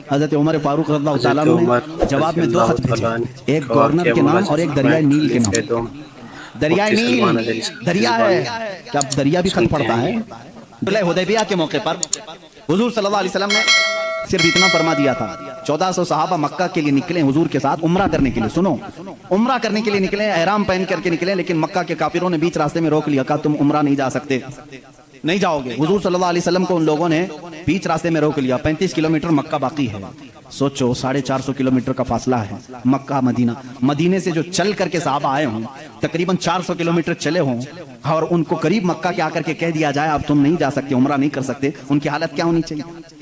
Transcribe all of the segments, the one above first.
حضرت عمر فاروق رضی اللہ تعالیٰ نے جواب میں 2 خط بھیجے، ایک گورنر کے نام اور ایک دریائے نیل کے نام۔ دریائے نیل دریا ہے، کیا دریا بھی خط پڑتا ہے؟ صلح حدیبیہ کے موقع پر حضور صلی اللہ علیہ وسلم نے صرف اتنا فرما دیا تھا، 1400 صحابہ مکہ کے لیے نکلے حضور کے ساتھ عمرہ کرنے کے لیے۔ سنو، عمرہ کرنے کے لیے نکلے، احرام پہن کر کے نکلے، لیکن مکہ کے کافروں نے بیچ راستے میں روک لیا، کہا تم عمرہ نہیں جا سکتے، نہیں جاؤ گے۔ حضور صلی اللہ علیہ وسلم کو ان لوگوں نے بیچ راستے میں روک لیا۔ 35 کلومیٹر مکہ باقی ہے، سوچو 450 کلومیٹر کا فاصلہ ہے مکہ مدینہ۔ مدینے سے جو چل کر کے صحابہ آئے ہوں، تقریباً 400 کلومیٹر چلے ہوں، اور ان کو قریب مکہ کے آ کر کے کہہ دیا جائے اب تم نہیں جا سکتے، عمرہ نہیں کر سکتے، ان کی حالت کیا ہونی چاہیے؟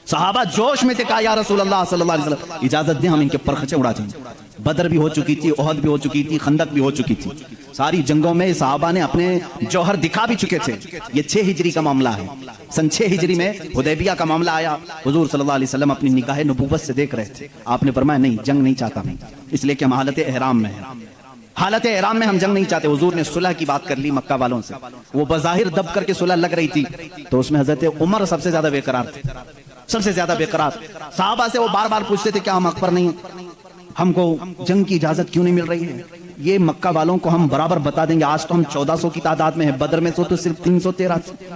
صحابہ جوش میں تھے، کہا یا رسول اللہ صلی اللہ علیہ وسلم اجازت دیں ہم ان کے پرخچے اڑا جائیں۔ بدر بھی ہو چکی تھی، احد بھی ہو چکی تھی، خندق بھی ہو چکی تھی، ساری جنگوں میں صحابہ نے اپنے جوہر دکھا بھی چکے تھے۔ یہ 6 ہجری کا معاملہ ہے، سن 6 ہجری میں حدیبیہ کا معاملہ آیا۔ حضور صلی اللہ علیہ وسلم اپنی نگاہ نبوت سے دیکھ رہے تھے، آپ نے فرمایا نہیں، جنگ نہیں چاہتا میں، اس لیے کہ ہم حالت احرام میں ہیں، حالت احرام میں ہم جنگ نہیں چاہتے۔ حضور نے صلح کی بات کر لی مکہ والوں سے، وہ بظاہر دب کر کے صلح لگ رہی تھی، تو اس میں حضرت عمر سب سے زیادہ بے قرار تھے، سب سے زیادہ بے قرار۔ صحابہ سے وہ بار بار پوچھتے تھے کیا ہم حق پر نہیں ہیں، ہم کو جنگ کی اجازت کیوں نہیں مل رہی ہے؟ یہ مکہ والوں کو ہم برابر بتا دیں گے، آج تو ہم 1400 کی تعداد میں ہیں، بدر میں تو صرف 313 تھے،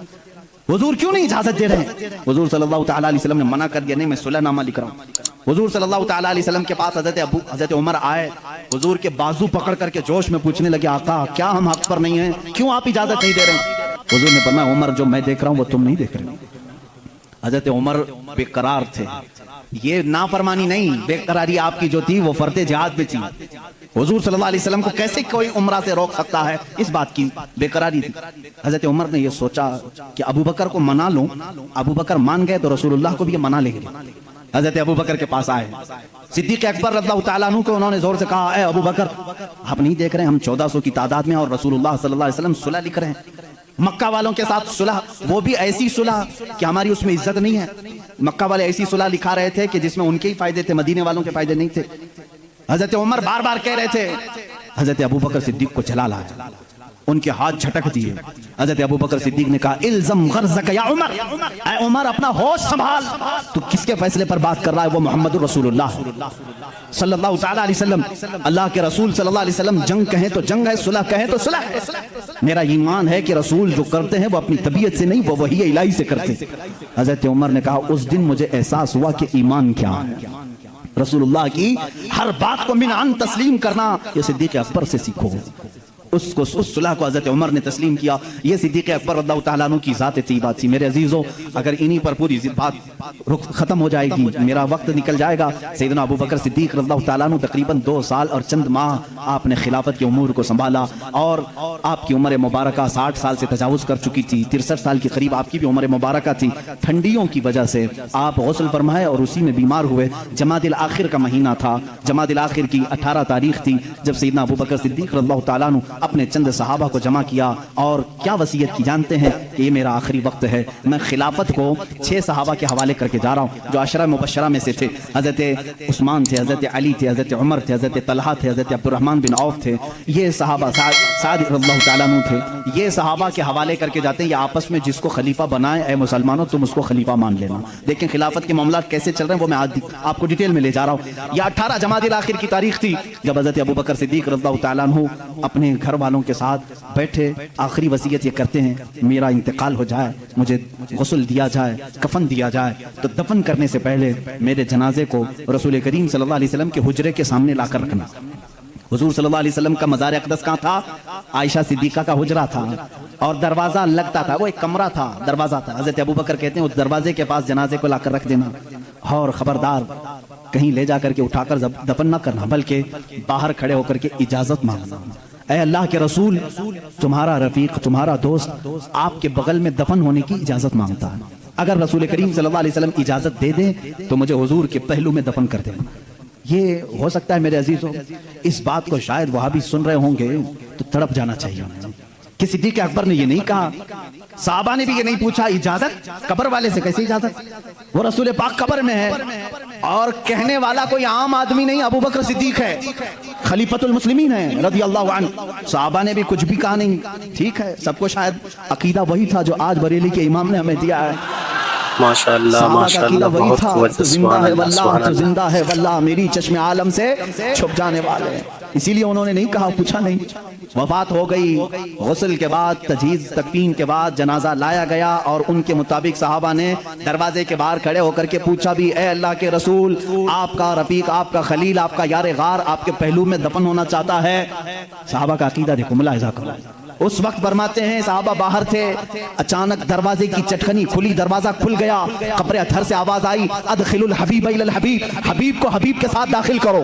حضور کیوں نہیں اجازت دے رہے ہیں؟ حضور صلی اللہ تعالیٰ علیہ وسلم نے منع کر دیا، نہیں میں صلح نامہ لکھ رہا ہوں۔ حضور صلی اللہ تعالیٰ علیہ وسلم کے پاس حضرت عمر آئے، حضور کے بازو پکڑ کر کے جوش میں پوچھنے لگے آقا کیا ہم حق پر نہیں ہیں، کیوں آپ اجازت نہیں دے رہے ہیں؟ حضور نے فرمایا عمر جو میں دیکھ رہا ہوں وہ تم نہیں دیکھ رہے ہو۔ حضرت عمر بے قرار تھے، یہ نافرمانی نہیں، بے قراری آپ کی جو تھی وہ فرض جہاد پہ تھی۔ حضور صلی اللہ علیہ وسلم کو کیسے کوئی عمرہ سے روک سکتا ہے، اس بات کی بے قراری تھی۔ حضرت عمر نے یہ سوچا کہ ابو بکر کو منا لوں، ابو بکر مان گئے تو رسول اللہ کو بھی یہ منا لیں گے۔ حضرت ابو بکر کے پاس آئے، صدیق اکبر رضی اللہ تعالیٰ عنہ کو انہوں نے زور سے کہا اے ابو بکر آپ نہیں دیکھ رہے ہم 1400 کی تعداد میں اور رسول اللہ صلی اللہ علیہ وسلم صلح لکھ رہے ہیں، مکہ والوں کے ساتھ صلح، وہ بھی ایسی صلح کہ ہماری اس میں عزت نہیں ہے۔ مکہ والے ایسی صلح لکھا رہے تھے کہ جس میں ان کے ہی فائدے تھے، مدینے والوں کے فائدے نہیں تھے۔ حضرت عمر بار بار کہہ رہے تھے، حضرت ابو بکر صدیق کو جلال آیا، ان کے ہاتھ جھٹک دیے۔ حضرت ابو بکر صدیق نے کہا الزم غرضک یا عمر، اے عمر اپنا ہوش سنبھال، تو کس کے فیصلے پر بات کر رہا ہے؟ وہ محمد رسول اللہ صلی اللہ تعالیٰ علیہ وسلم، اللہ کے رسول صلی اللہ علیہ وسلم، جنگ کہیں تو جنگ ہے، صلح کہیں تو صلح ہے۔ میرا ایمان ہے کہ رسول جو کرتے ہیں وہ اپنی طبیعت سے نہیں، وہ وحی الہی سے کرتے ہیں۔ حضرت عمر نے کہا اس دن مجھے احساس ہوا کہ ایمان کیا ہے، رسول اللہ کی ہر بات کو منعن تسلیم کرنا، یہ صدیق اکبر سے سیکھو۔ اس صلح کو حضرت عمر نے تسلیم کیا، یہ صدیق اکبر رضی اللہ تعالیٰ عنہ کی ذات طیبہ تھی۔ میرے عزیزو اگر انہی پر پوری بات ختم ہو جائے گی، میرا وقت نکل جائے گا۔ سیدنا ابو بکر صدیق رضی اللہ تعالیٰ عنہ تقریباً 2 سال اور چند ماہ آپ نے خلافت کے امور کو سنبھالا، اور آپ کی عمر مبارکہ 60 سال سے تجاوز کر چکی تھی، 63 سال کے قریب آپ کی بھی عمر مبارکہ تھی۔ ٹھنڈیوں کی وجہ سے آپ غسل فرمائے اور اسی میں بیمار ہوئے۔ جمادی الاخر کا مہینہ تھا، جمادی الاخر کی 18 تاریخ تھی جب سیدنا ابو بکر صدیق رضی اللہ تعالیٰ عنہ اپنے چند صحابہ کو جمع کیا اور کیا وصیت کی جانتے ہیں کہ یہ میرا آخری وقت ہے، میں خلافت کو 6 صحابہ کے حوالے کر کے جا رہا ہوں جو عشرہ مبشرہ میں سے تھے۔ حضرت عثمان تھے، حضرت علی تھے، حضرت عمر تھے، حضرت طلحہ تھے، حضرت عبد الرحمن بن عوف تھے، یہ صحابہ سعد رضی اللہ تعالیٰ عنہ تھے، یہ صحابہ کے حوالے کر کے جاتے ہیں، یہ آپس میں جس کو خلیفہ بنائے اے مسلمانوں تم اس کو خلیفہ مان لینا۔ دیکھیں خلافت کے معاملات کیسے چل رہے ہیں، وہ میں آج آپ کو ڈیٹیل میں لے جا رہا ہوں۔ یہ 18 جمادی الاخر کی تاریخ تھی جب حضرت ابو بکر صدیق رضی اللہ تعالیٰ عنہ اپنے گھر والوں کے ساتھ بیٹھے، آخری وصیت یہ کرتے ہیں میرا انتقال ہو جائے، مجھے غسل دیا جائے، کفن دیا جائے، تو دفن کرنے سے پہلے میرے جنازے کو رسول کریم صلی اللہ علیہ وسلم کے حجرے کے سامنے لا کر رکھنا۔ حضور صلی اللہ علیہ وسلم کا مزار اقدس کہاں تھا؟ عائشہ صدیقہ کا حجرہ تھا، اور دروازہ لگتا تھا، وہ ایک کمرہ تھا، دروازہ تھا۔ حضرت ابو بکر کہتے ہیں اس دروازے کے پاس جنازے کو لا کر رکھ دینا، اور خبردار کہیں لے جا کر کے اٹھا کر دفن نہ کرنا، بلکہ باہر کھڑے ہو کر کے اجازت مانگنا۔ اے اللہ کے رسول، تمہارا رفیق، تمہارا دوست آپ کے بغل میں دفن ہونے کی اجازت مانگتا ہے، اگر رسول کریم صلی اللہ علیہ وسلم اجازت دے دیں تو مجھے حضور کے پہلو میں دفن کر دیں۔ یہ ہو سکتا ہے میرے عزیزوں، اس بات کو شاید وہاں بھی سن رہے ہوں گے تو تڑپ جانا چاہیے کہ صدیق اکبر نے یہ نہیں کہا، صحابہ نے بھی یہ نہیں پوچھا اجازت، قبر والے سے کیسے اجازت؟ وہ رسول پاک قبر میں ہے، اور کہنے والا کوئی عام آدمی نہیں، ابو بکر صدیق ہے، خلیفۃ المسلمین ہے رضی اللہ عنہ۔ صحابہ نے بھی کچھ بھی کہا نہیں، ٹھیک ہے، سب کو شاید عقیدہ وہی تھا جو آج بریلی کے امام نے ہمیں دیا ہے۔ ماشاءاللہ ماشاءاللہ، بہت قوت ہے، سبحان اللہ سبحان تو اللہ۔ زندہ ہے واللہ میری چشم عالم سے چھپ جانے والے ہیں۔ اسی لیے انہوں نے نہیں کہا، پوچھا نہیں۔ وفات ہو گئی، غسل کے بعد، تجہیز تکفین کے بعد جنازہ لایا گیا، اور ان کے مطابق صحابہ نے دروازے کے باہر کھڑے ہو کر کے پوچھا بھی، اے اللہ کے رسول، آپ کا رفیق، آپ کا خلیل، آپ کا یار غار آپ کے پہلو میں دفن ہونا چاہتا ہے۔ صحابہ کا عقیدہ دیکھو، ملاحظہ کرو۔ اس وقت فرماتے ہیں صحابہ باہر تھے، اچانک دروازے کی چٹکنی کھلی، دروازہ کھل گیا، قبر اطہر سے آواز آئی، ادخلوا الحبیب الی الحبیب، حبیب کو حبیب کے ساتھ داخل کرو۔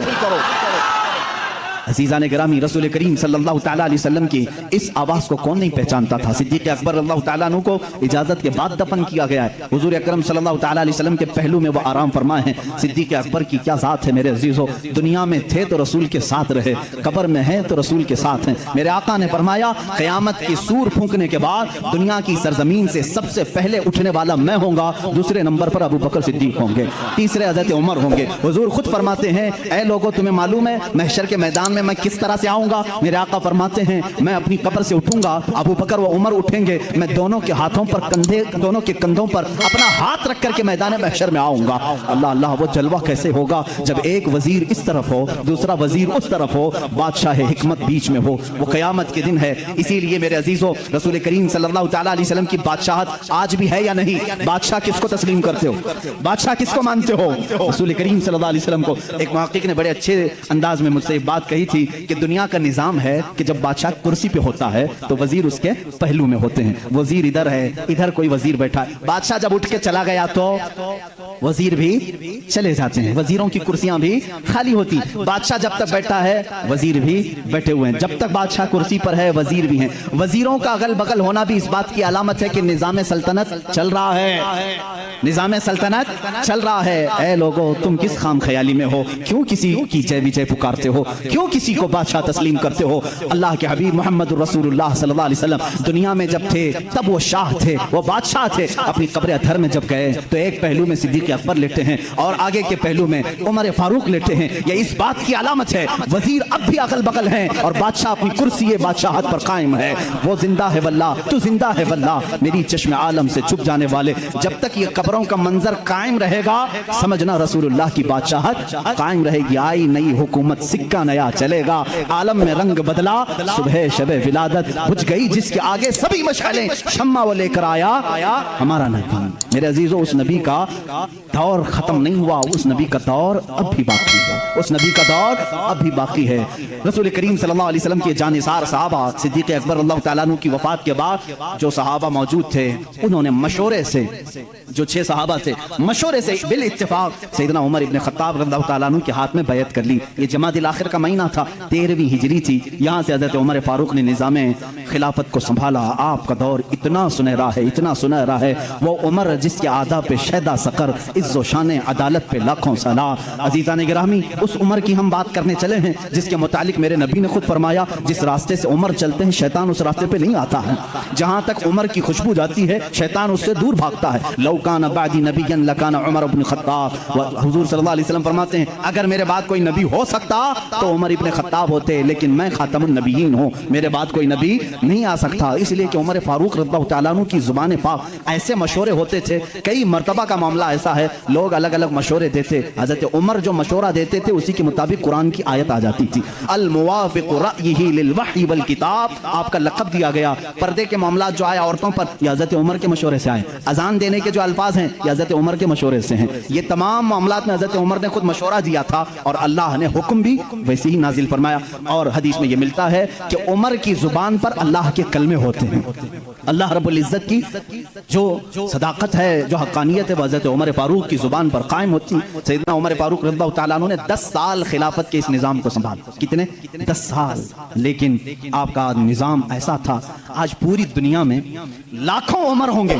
عزیزان گرامی، رسول کریم صلی اللہ تعالیٰ علیہ وسلم کی اس آواز کو کون نہیں پہچانتا تھا؟ صدیق اکبر اللہ تعالیٰ عنہ کو اجازت کے بعد دفن کیا گیا ہے۔ حضور اکرم صلی اللہ تعالیٰ علیہ وسلم کے پہلو میں وہ آرام فرمائے ہیں۔ صدیق اکبر کی کیا ذات ہے میرے عزیزو، دنیا میں تھے تو رسول کے ساتھ رہے، قبر میں ہیں تو رسول کے ساتھ ہیں۔ میرے آقا نے فرمایا، قیامت کی سور پھونکنے کے بعد دنیا کی سرزمین سے سب سے پہلے اٹھنے والا میں ہوں گا، دوسرے نمبر پر ابو بکر صدیق ہوں گے، تیسرے حضرت عمر ہوں گے۔ حضور خود فرماتے ہیں، اے لوگوں تمہیں معلوم ہے محشر کے میدان میں کس طرح سے آؤں گا؟ میرے آقا فرماتے ہیں، میں اپنی قبر سے اٹھوں گا، ابو بکر و عمر اٹھیں گے، میں دونوں کے ہاتھوں پر دونوں کے کندھوں پر اپنا ہاتھ رکھ کر کے میدان محشر میں آؤں گا۔ اللہ اللہ، وہ جلوہ کیسے ہوگا جب ایک وزیر اس طرف ہو، دوسرا وزیر اس طرف ہو، بادشاہ حکمت بیچ میں ہو۔ وہ قیامت کے دن ہے۔ اسی لیے میرے عزیزو، رسول کریم صلی اللہ تعالیٰ علیہ وسلم کی بادشاہت آج بھی ہے یا نہیں؟ بادشاہ کس کو تسلیم کرتے ہو؟ بادشاہ کس کو مانتے ہو؟ رسول کریم صلی اللہ علیہ وسلم کو۔ ایک محقق نے بڑے اچھے انداز میں مجھ سے ایک بات کہی تھی کہ دنیا کا نظام ہے کہ جب بادشاہ کرسی پہ ہوتا ہے تو وزیر اس کے پہلو میں ہوتے ہیں۔ وزیر ادھر ہے، ادھر کوئی وزیر بیٹھا ہے، بادشاہ جب اٹھ کے چلا گیا تو وزیر بھی چلے جاتے ہیں، وزیروں کی کرسیاں بھی خالی ہوتی۔ بادشاہ جب تک بیٹھا ہے وزیر بھی بیٹھے ہوئے ہیں، جب تک بادشاہ کرسی پر ہے وزیر بھی ہیں۔ وزیروں کا اگل بغل ہونا بھی اس بات کی علامت ہے کہ نظام سلطنت چل رہا ہے، نظام سلطنت چل رہا ہے۔ اے لوگو، تم کس خام خیالی میں ہو؟ کیوں کسی کی جے وجے پکارتے ہو؟ کیوں کسی کو بادشاہ تسلیم کرتے ہو؟ اللہ کے حبیب محمد رسول اللہ صلی اللہ علیہ وسلم دنیا میں جب تھے تب وہ شاہ تھے، وہ بادشاہ تھے۔ اپنی قبر اطہر میں جب گئے تو ایک پہلو میں صدیق اکبر لیٹے ہیں اور آگے کے پہلو میں عمر فاروق لیٹے ہیں۔ یہ اس بات کی علامت ہے وزیر اب بھی اگل بغل ہیں اور بادشاہ اپنی کرسی بادشاہت پر قائم ہے۔ وہ زندہ ہے واللہ، تو زندہ ہے واللہ میری چشم عالم سے چھپ جانے والے۔ جب تک یہ قبروں کا منظر قائم رہے گا سمجھنا رسول اللہ کی بادشاہت قائم رہے گی۔ آئی نئی حکومت، سکہ نیا چلے گا، عالم میں رنگ بدلا، صبح شب ولادت بجھ گئی جس کے آگے سبھی مشعلیں، شمع وہ لے کر آیا ہمارا نبی۔ میرے عزیزو، اس نبی کا دور ختم نہیں ہوا، اس نبی کا دور اب بھی باقی ہے، اس نبی کا دور اب بھی باقی ہے۔ رسول کریم صلی اللہ علیہ وسلم کے جانثار صحابہ، صدیق اکبر اللہ تعالیٰ عنہ کی وفات کے بعد جو صحابہ موجود تھے انہوں نے مشورے سے، جو 6 صحابہ تھے، مشورے سے بالاتفاق سیدنا عمر ابن خطاب رضی اللہ تعالیٰ عنہ کے ہاتھ میں بیعت کر لی۔ یہ جمادی الاخر کا مہینہ تھا، 13ویں ہجری تھی۔ یہاں سے حضرت عمر فاروق نے نظام خلافت کو سنبھالا۔ آپ کا دور اتنا سنہرا ہے، اتنا سنہرا ہے، وہ عمر جس کے آداب پہ شیدا سقر، عز و شان عدالت پہ لاکھوں سلام۔ عزیزان گرامی، اس عمر کی ہم بات کرنے چلے ہیں جس کے متعلق میرے نبی نے خود فرمایا، جس راستے سے عمر چلتے ہیں شیطان اس راستے پہ نہیں آتا ہے۔ جہاں تک عمر کی خوشبو جاتی ہے شیطان اس سے دور بھاگتا ہے۔ لو کان بعدی نبی لکان عمر بن خطاب، حضور صلی اللہ علیہ وسلم فرماتے ہیں اگر میرے بعد کوئی نبی ہو سکتا تو عمر ابن خطاب ہوتے، لیکن میں خاتم النبیین ہوں، میرے بعد کوئی نبی نہیں آ سکتا۔ اس لیے کہ عمر فاروق رضی اللہ تعالیٰ عنہ کی زبان پاک ایسے مشورے ہوتے تھے، کئی مرتبہ کا معاملہ ایسا ہے لوگ الگ الگ مشورے دیتے، حضرت عمر جو مشورہ دیتے تھے اسی کے مطابق قرآن کی آیت آ جاتی تھی۔ الموافق رأیہ للوحی والکتاب، آپ کا لقب دیا گیا۔ پردے کے معاملات جو آئے عورتوں پر یہ حضرت عمر کے مشورے سے آئے، اذان دینے کے جو الفاظ ہیں یہ حضرت عمر کے مشورے سے ہیں۔ یہ تمام معاملات میں حضرت عمر نے خود مشورہ دیا تھا اور اللہ نے حکم بھی ویسے ہی نازل فرمایا۔ اور حدیث میں یہ ملتا ہے کہ عمر کی زبان پر اللہ کے کلمے ہوتے ہیں۔ اللہ رب العزت کی جو صداقت ہے، جو حقانیت ہے، وہ حضرت عمر فاروق کی زبان پر قائم ہوتی۔ سیدنا عمر فاروق رضی اللہ تعالیٰ عنہ نے 10 سال خلافت کے اس نظام کو سنبھالا۔ کتنے؟ 10 سال۔ لیکن آپ کا نظام ایسا تھا، آج پوری دنیا میں لاکھوں عمر ہوں گے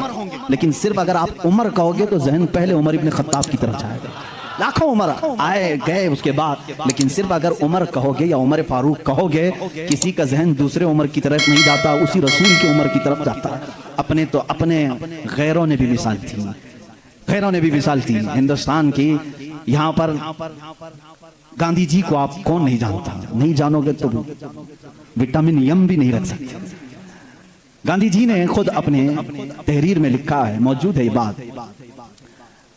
لیکن صرف اگر آپ عمر کہو گے تو ذہن پہلے عمر ابن خطاب کی طرف جائے گا۔ لاکھوں عمر آئے گئے اس کے بعد، لیکن صرف اگر عمر کہو گے یا عمر فاروق کہو گے کسی کا ذہن دوسرے عمر کی طرف نہیں جاتا، اسی رسول کی عمر کی طرف جاتا ہے۔ اپنے تو اپنے غیروں نے بھی مثال تھی، غیروں نے بھی مثال تھی ہندوستان کی۔ یہاں پر گاندھی جی کو آپ کون نہیں جانتا؟ نہیں جانو گے تو وٹامن یم بھی نہیں رکھ سکتے۔ گاندھی جی نے خود اپنے تحریر میں لکھا ہے، موجود ہے یہ بات،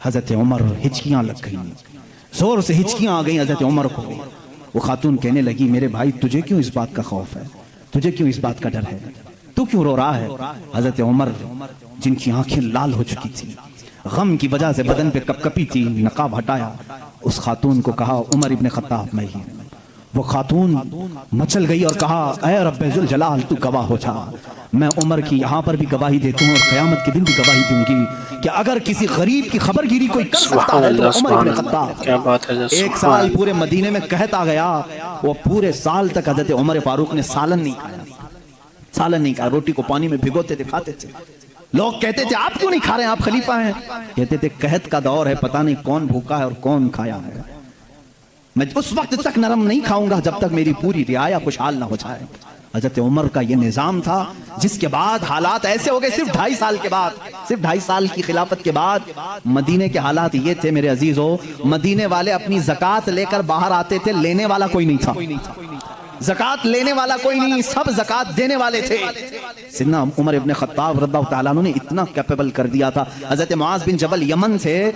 حضرت عمر ہچکیاں لگ گئیں، زور سے ہچکیاں آ گئیں حضرت عمر کو۔ وہ خاتون کہنے لگی میرے بھائی تجھے کیوں اس بات کا خوف ہے، تجھے کیوں اس بات کا ڈر ہے، تو کیوں رو رہا ہے؟ حضرت عمر جن کی آنکھیں لال ہو چکی تھی، غم کی وجہ سے بدن پہ کپ کپی تھی، نقاب ہٹایا، اس خاتون کو کہا عمر ابن خطاب میں ہی۔ وہ خاتون مچل گئی اور کہا اے رب ذوالجلال تو گواہ ہو جا، میں عمر کی یہاں پر بھی گواہی دیتا ہوں اور قیامت کے دن بھی گواہی دوں گی کہ اگر کسی غریب کی خبر گیری کوئی کر سکتا ہے تو عمر ابن خطاب۔ کیا بات ہے، ایک سال پورے مدینے میں قحط آ گیا، وہ پورے سال تک حضرت عمر فاروق نے سالن نہیں کھایا، سالن نہیں کھایا، روٹی کو پانی میں بھگوتے تھے کھاتے تھے۔ لوگ کہتے تھے آپ کیوں نہیں کھا رہے ہیں، آپ خلیفہ ہیں؟ کہتے تھے قحط کا دور ہے، پتہ نہیں کون بھوکا ہے اور کون کھایا ہے، میں اس وقت تک نرم نہیں کھاؤں گا جب تک میری پوری رعایا خوشحال نہ ہو جائے۔ حضرت عمر کا یہ نظام تھا، جس کے بعد حالات ایسے ہو گئے، صرف 2.5 سال کے بعد، صرف 2.5 سال کی خلافت کے بعد مدینے کے حالات یہ تھے میرے عزیزو، مدینے والے اپنی زکوٰۃ لے کر باہر آتے تھے، لینے والا کوئی نہیں تھا، زکوٰۃ لینے والا کوئی نہیں، سب زکوٰۃ دینے والے تھے۔ سیدنا عمر ابن خطاب رضی اللہ تعالیٰ عنہ نے اتنا کیپیبل کر دیا تھا، حضرت معاذ بن جبل یمن سے